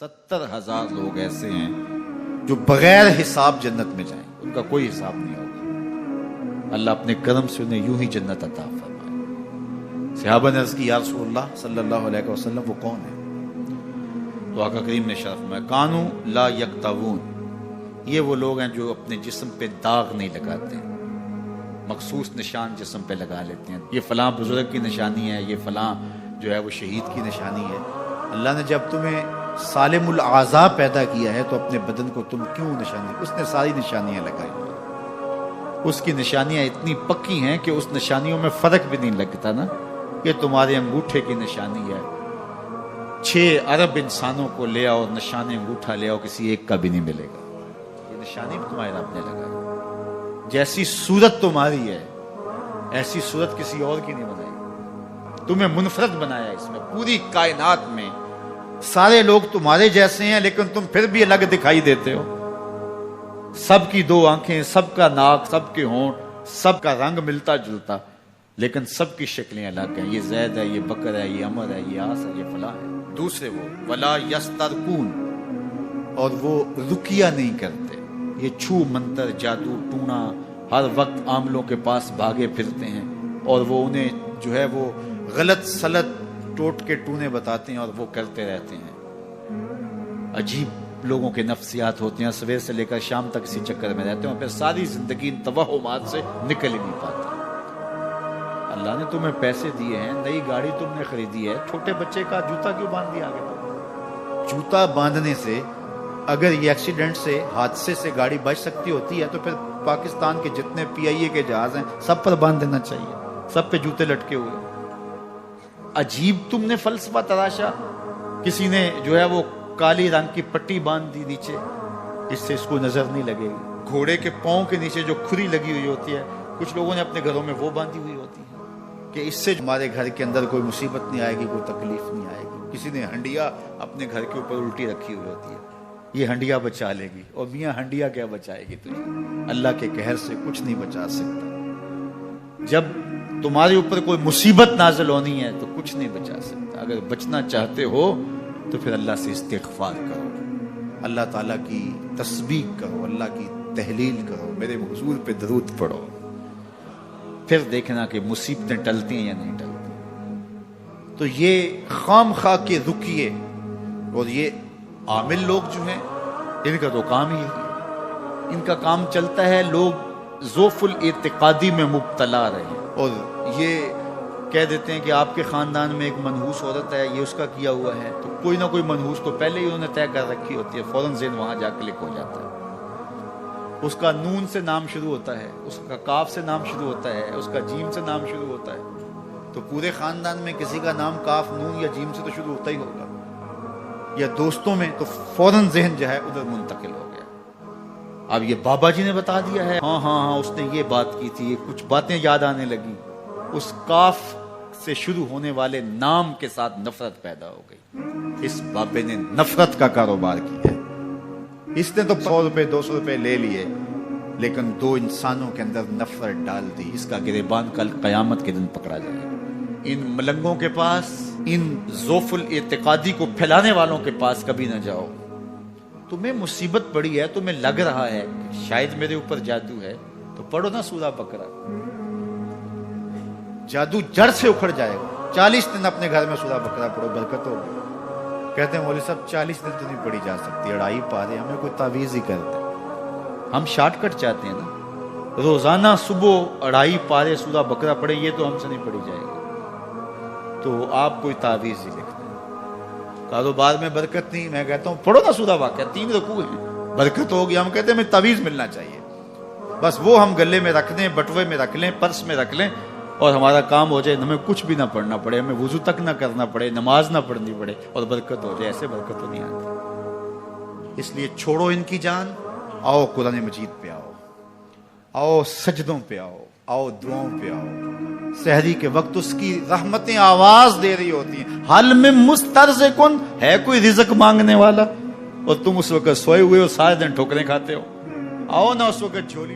70,000 लोग ऐसे हैं जो बगैर हिसाब जन्नत में जाएंगे, उनका कोई हिसाब नहीं होगा। अल्लाह अपने करम से उन्हें यूं ही जन्नत अता फरमाए। सहाबा ने अर्ज़ की, या रसूलल्लाह सल्लल्लाहु अलैहि वसल्लम वो कौन है? तो आका करीम ने इरशाद फरमाया, कानू ला यक्तवून, ये वो लोग हैं जो अपने जिस्म पे दाग नहीं लगाते, मखसूस निशान जिस्म पे लगा लेते हैं। ये फलां बुजुर्ग की निशानी है, ये फलां जो है वो शहीद की निशानी है। अल्लाह ने जब तुम्हें सालिमुल आज़ा पैदा किया है तो अपने बदन को तुम क्यों निशानी, उसने सारी निशानियां लगाई, उसकी निशानियां इतनी पक्की हैं कि उस निशानियों में फर्क भी नहीं लगता ना। ये तुम्हारे अंगूठे की निशानी है, 6 अरब इंसानों को ले आओ, निशान अंगूठा ले आओ, किसी एक का भी नहीं मिलेगा। ये निशानी भी तुम्हारे रब ने लगाई। जैसी सूरत तुम्हारी है ऐसी सूरत किसी और की नहीं बनाई, तुम्हें मुनफरद बनाया। इसमें पूरी कायनात में सारे लोग तुम्हारे जैसे हैं लेकिन तुम फिर भी अलग दिखाई देते हो। सबकी 2 आंखें, सबका नाक, सबके होंठ, सबका रंग मिलता जुलता, लेकिन सबकी शक्लें अलग हैं। ये जैद है, ये बकर है, ये अमर है, ये आस है, ये फला है। दूसरे वो वला यस्तरकून, और वो रुकिया नहीं करते। ये छू मंतर, जादू टूना, हर वक्त आमलों के पास भागे फिरते हैं और वो उन्हें जो है वो गलत सलत टोट के टूने बताते हैं और वो करते रहते हैं। अजीब लोगों के नफ्सियात होते हैं, सवेर से लेकर शाम तक इसी चक्कर में रहते हैं और फिर सारी जिंदगी इन तवहुमात से निकल ही नहीं पाते। अल्लाह ने तुम्हें पैसे दिए हैं, नई गाड़ी तुमने खरीदी है, छोटे बच्चे का जूता क्यों बांध दिया आगे? जूता बांधने से अगर ये एक्सीडेंट से, हादसे से गाड़ी बच सकती होती है तो फिर पाकिस्तान के जितने PIA के जहाज हैं सब पर बांध देना चाहिए, सब पे जूते लटके हुए। अजीब तुमने फलसफा तराशा, किसी ने जो है वो काली रंग की पट्टी बांध दी नीचे, इससे इसको नजर नहीं लगेगी। घोड़े के पांव के नीचे जो खुरी लगी हुई होती है, कुछ लोगों ने अपने घरों में वो बांधी हुई होती है कि इससे हमारे घर के अंदर कोई मुसीबत नहीं आएगी, कोई तकलीफ नहीं आएगी। किसी ने हंडिया अपने घर के ऊपर उल्टी रखी हुई होती है, ये हंडिया बचा लेगी। और मियाँ हंडिया क्या बचाएगी तुझे? अल्लाह के कहर से कुछ नहीं बचा सकता। जब तुम्हारे ऊपर कोई मुसीबत नाज़िल होनी है तो कुछ नहीं बचा सकता। अगर बचना चाहते हो तो फिर अल्लाह से इस्तिग़फ़ार करो, अल्लाह ताला की तस्बीह करो, अल्लाह की तहलील करो, मेरे हुजूर पे दरूद पढ़ो, फिर देखना कि मुसीबतें टलती हैं या नहीं टलती। तो ये खामखा के रुकिए, और ये आमिल लोग जो हैं इनका तो काम ही है, इनका काम चलता है लोग ज़ोफ़ुल इत्तिक़ादी में मुब्तला रहे और ये कह देते हैं कि आपके ख़ानदान में एक मनहूस औरत है, ये उसका किया हुआ है, तो कोई ना कोई मनहूस तो पहले ही उन्होंने तय कर रखी होती है, फ़ौरन ज़हन वहाँ जा क्लिक हो जाता है। उसका नून से नाम शुरू होता है, उसका काफ से नाम शुरू होता है, उसका जीम से नाम शुरू होता है, तो पूरे ख़ानदान में किसी का नाम काफ, नून या जीम से तो शुरू होता ही होगा, या दोस्तों में, तो फ़ौरन ज़हन जो है उधर मुंतकिल हो गया। अब ये बाबा जी ने बता दिया है, हाँ उसने ये बात की थी, ये कुछ बातें याद आने लगी, उस काफ से शुरू होने वाले नाम के साथ नफरत पैदा हो गई। इस बाबे ने नफरत का कारोबार किया है। इसने तो 100 रुपए 200 रुपए ले लिए, लेकिन 2 इंसानों के अंदर नफरत डाल दी। इसका गिरेबान कल कयामत के दिन पकड़ा जाएगा। इन मलंगों के पास, इन ज़ोफ़ुल इत्तिक़ादी को फैलाने वालों के पास कभी ना जाओ। तुम्हें मुसीबत पड़ी है, तुम्हें लग रहा है शायद मेरे ऊपर जादू है, तो पढ़ो ना सूरा बकरा, जादू जड़ से उखड़ जाएगा। 40 दिन अपने घर में सूरा बकरा पढ़ो, बरकत होगी। कहते हैं मौलवी साहब 40 दिन तो नहीं पढ़ी जा सकती, 2.5 पारे, हमें कोई तावीज़ ही करते। हम शॉर्टकट चाहते हैं ना, रोजाना सुबह 2.5 पारे सूरा बकरा पढ़े, ये तो हमसे नहीं पढ़ी जाएगी, तो आप कोई तावीज़ ही लिखते हैं। कारोबार में बरकत नहीं, मैं कहता हूँ पढ़ो ना सूरा वाक़या, 3 रुकू हैं, बरकत होगी। हम कहते हैं हमें तावीज़ मिलना चाहिए, बस वो हम गले में रख दें, बटुए में रख लें, पर्स में रख लें और हमारा काम हो जाए, हमें कुछ भी ना पढ़ना पड़े, हमें वुजू तक ना करना पड़े, नमाज ना पढ़नी पड़े और बरकत हो जाए। ऐसे बरकत तो नहीं आती। इसलिए छोड़ो इनकी जान, आओ कुरान मजीद पे आओ, आओ सजदों पे आओ, आओ दुआओं पे आओ। सहरी के वक्त उसकी रहमतें आवाज दे रही होती हैं, हल में मुस्तरज़िकुन, है कोई रिज़्क़ मांगने वाला, और तुम उस वक्त सोए हुए हो, सारे दिन ठोकरें खाते हो। आओ ना उस वक्त झोली